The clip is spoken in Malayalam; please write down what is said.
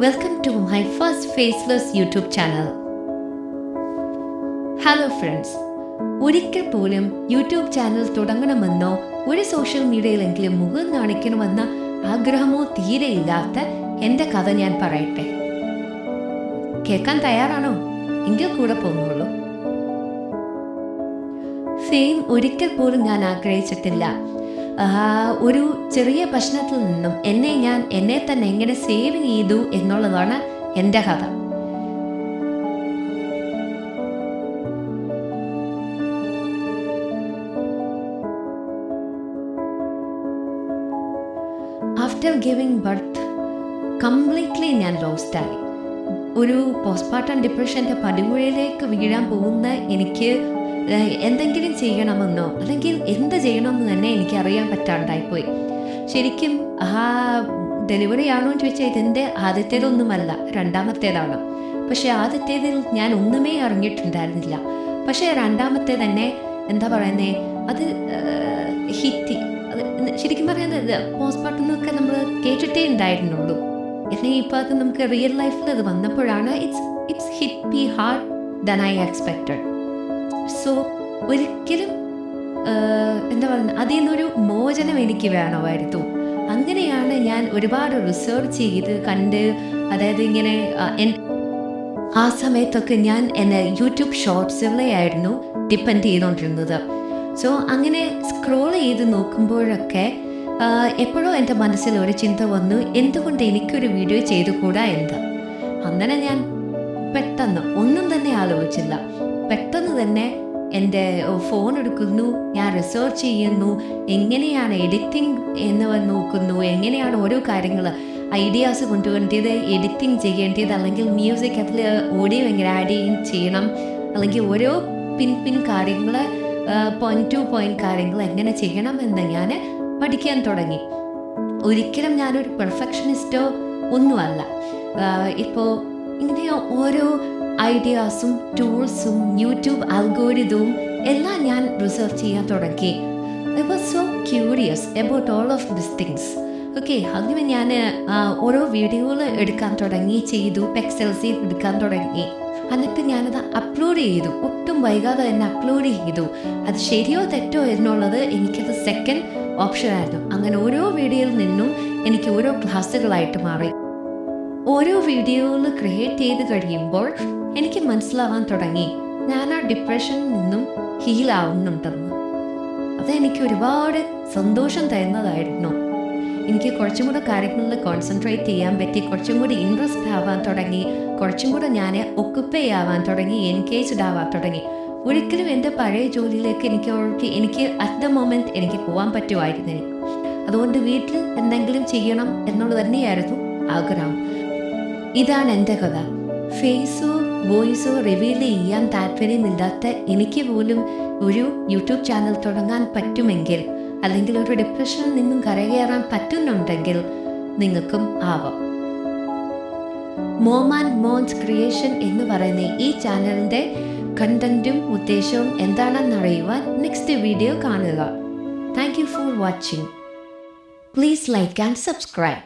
Welcome to my first Faceless YouTube channel. Hello friends. ഒരിക്കൽ പോലും യൂട്യൂബ് ചാനൽ തുടങ്ങണമെന്നോ ഒരു സോഷ്യൽ മീഡിയയിലെങ്കിലും മുഖം കാണിക്കണമെന്ന ആഗ്രഹമോ തീരെയില്ലാത്ത എൻ്റെ കഥ ഞാൻ പറയട്ടെ. കേൾക്കാൻ തയ്യാറാണോ? എങ്കിൽ കൂടെ പോകുന്നുള്ളൂ. ഫെയിം ഒരിക്കൽ പോലും ഞാൻ ആഗ്രഹിച്ചിട്ടില്ല. ഒരു ചെറിയ പ്രശ്നത്തിൽ നിന്നും എന്നെ തന്നെ എങ്ങനെ സേവ് ചെയ്തു എന്നുള്ളതാണ് എൻ്റെ കഥ. ആഫ്റ്റർ ഗിവിങ് ബർത്ത് കംപ്ലീറ്റ്ലി ഞാൻ ലോസ്റ്റായി. ഒരു പോസ്റ്റ്മോർട്ടം ഡിപ്രഷൻ്റെ പടിമുഴയിലേക്ക് വീഴാൻ പോകുന്ന എനിക്ക് എന്തെങ്കിലും ചെയ്യണമെന്നോ അല്ലെങ്കിൽ എന്ത് ചെയ്യണമെന്ന് തന്നെ എനിക്ക് അറിയാൻ പറ്റാണ്ടായിപ്പോയി. ശരിക്കും ഡെലിവറി ആണോ എന്ന് ചോദിച്ചാൽ ഇതിൻ്റെ ആദ്യത്തേതൊന്നുമല്ല, രണ്ടാമത്തേതാണ്. പക്ഷേ ആദ്യത്തേതിൽ ഞാൻ ഒന്നുമേ അറിഞ്ഞിട്ടുണ്ടായിരുന്നില്ല. പക്ഷേ രണ്ടാമത്തെ തന്നെ എന്താ പറയുന്നത്, അത് ഹിറ്റ്. അത് ശരിക്കും പറയുന്നത് പോസ്റ്റ്മോർട്ടം എന്നൊക്കെ നമ്മൾ കേട്ടിട്ടേ ഉണ്ടായിരുന്നുള്ളൂ. എന്നാൽ ഇപ്പോൾ അത് നമുക്ക് റിയൽ ലൈഫിൽ അത് വന്നപ്പോഴാണ് it's hit me hard than I expected. So ഒരിക്കലും എന്താ പറയുക, അതിൽ നിന്നൊരു മോചനം എനിക്ക് വേണമായിരുന്നു. അങ്ങനെയാണ് ഞാൻ ഒരുപാട് റിസർച്ച് ചെയ്ത് കണ്ട്, അതായത് ഇങ്ങനെ ആ സമയത്തൊക്കെ ഞാൻ എന്നെ യൂട്യൂബ് ഷോർട്സുകളെയായിരുന്നു ഡിപ്പെൻഡ് ചെയ്തുകൊണ്ടിരുന്നത്. സോ അങ്ങനെ സ്ക്രോൾ ചെയ്ത് നോക്കുമ്പോഴൊക്കെ എപ്പോഴും എൻ്റെ മനസ്സിൽ ഒരു ചിന്ത വന്നു, എന്തുകൊണ്ട് എനിക്കൊരു വീഡിയോ ചെയ്തുകൂടാ എന്ന്. അങ്ങനെ ഞാൻ പെട്ടെന്ന് ഒന്നും തന്നെ ആലോചിച്ചില്ല, പെട്ടെന്ന് തന്നെ എൻ്റെ ഫോൺ എടുക്കുന്നു, ഞാൻ റിസർച്ച് ചെയ്യുന്നു, എങ്ങനെയാണ് എഡിറ്റിംഗ് എന്ന് നോക്കുന്നു, എങ്ങനെയാണ് ഓരോ കാര്യങ്ങൾ ഐഡിയാസ് കൊണ്ടുവരേണ്ടത്, എഡിറ്റിംഗ് ചെയ്യേണ്ടത്, അല്ലെങ്കിൽ മ്യൂസിക് അതിൽ ഓഡിയോ എങ്ങനെ ആഡ് ചെയ്യണം, അല്ലെങ്കിൽ ഓരോ പിൻ കാര്യങ്ങൾ പോയിന്റ് ടു പോയിന്റ് കാര്യങ്ങൾ എങ്ങനെ ചെയ്യണം എന്ന് ഞാൻ പഠിക്കാൻ തുടങ്ങി. ഒരിക്കലും ഞാനൊരു പെർഫെക്ഷനിസ്റ്റോ ഒന്നുമല്ല. ഇപ്പോൾ ഇങ്ങനെ ഓരോ ഐഡിയാസും ടൂൾസും യൂട്യൂബ് അൽഗോരിതവും എല്ലാം ഞാൻ റിസർച്ച് ചെയ്യാൻ തുടങ്ങി. I was so curious about all of this things. Okay, അങ്ങനെ ഞാൻ ഓരോ വീഡിയോകൾ എടുക്കാൻ തുടങ്ങി, ചെയ്തു, പെക്സൽസിൽ എടുക്കാൻ തുടങ്ങി. എന്നിട്ട് ഞാനത് അപ്ലോഡ് ചെയ്തു. ഒട്ടും വൈകാതെ തന്നെ അപ്ലോഡ് ചെയ്തു. അത് ശരിയോ തെറ്റോ എന്നുള്ളത് എനിക്കത് സെക്കൻഡ് ഓപ്ഷനായിരുന്നു. അങ്ങനെ ഓരോ വീഡിയോയിൽ നിന്നും എനിക്ക് ഓരോ ക്ലാസ്സുകളായിട്ട് മാറി. ഓരോ വീഡിയോകൾ ക്രിയേറ്റ് ചെയ്ത് കഴിയുമ്പോൾ എനിക്ക് മനസ്സിലാവാൻ തുടങ്ങി ഞാൻ ആ ഡിപ്രഷനിൽ നിന്നും ഹീലാവുന്നുണ്ടെന്ന്. അതെനിക്ക് ഒരുപാട് സന്തോഷം തരുന്നതായിരുന്നു. എനിക്ക് കുറച്ചും കൂടെ കാര്യങ്ങളിൽ കോൺസെൻട്രേറ്റ് ചെയ്യാൻ പറ്റി, കുറച്ചും കൂടി ഇൻട്രസ്റ്റ് ആവാൻ തുടങ്ങി, കുറച്ചും കൂടെ ഞാൻ ഒക്കുപ്പേ ആവാൻ തുടങ്ങി, എൻഗേജ്ഡ് ആവാൻ തുടങ്ങി. ഒരിക്കലും എൻ്റെ പഴയ ജോലിയിലേക്ക് എനിക്ക് അറ്റ് ദ മൊമെൻറ്റ് എനിക്ക് പോകാൻ പറ്റുമായിരുന്നു. അതുകൊണ്ട് വീട്ടിൽ എന്തെങ്കിലും ചെയ്യണം എന്നുള്ളത് തന്നെയായിരുന്നു ആഗ്രഹം. ഇതാണ് എൻ്റെ കഥ. ഫേസോ വോയിസോ റിവീൽ ചെയ്യാൻ താല്പര്യമില്ലാത്ത എനിക്ക് പോലും ഒരു യൂട്യൂബ് ചാനൽ തുടങ്ങാൻ പറ്റുമെങ്കിൽ, അല്ലെങ്കിൽ ഒരു ഡിപ്രഷനിൽ നിന്നും കരകയറാൻ പറ്റുന്നുണ്ടെങ്കിൽ നിങ്ങൾക്കും ആവാം. മോം ആൻഡ് മോൻസ് ക്രിയേഷൻ എന്ന് പറയുന്ന ഈ ചാനലിൻ്റെ കണ്ടന്റും ഉദ്ദേശവും എന്താണെന്നറിയുവാൻ നെക്സ്റ്റ് വീഡിയോ കാണുക. Thank you for watching. Please like and subscribe.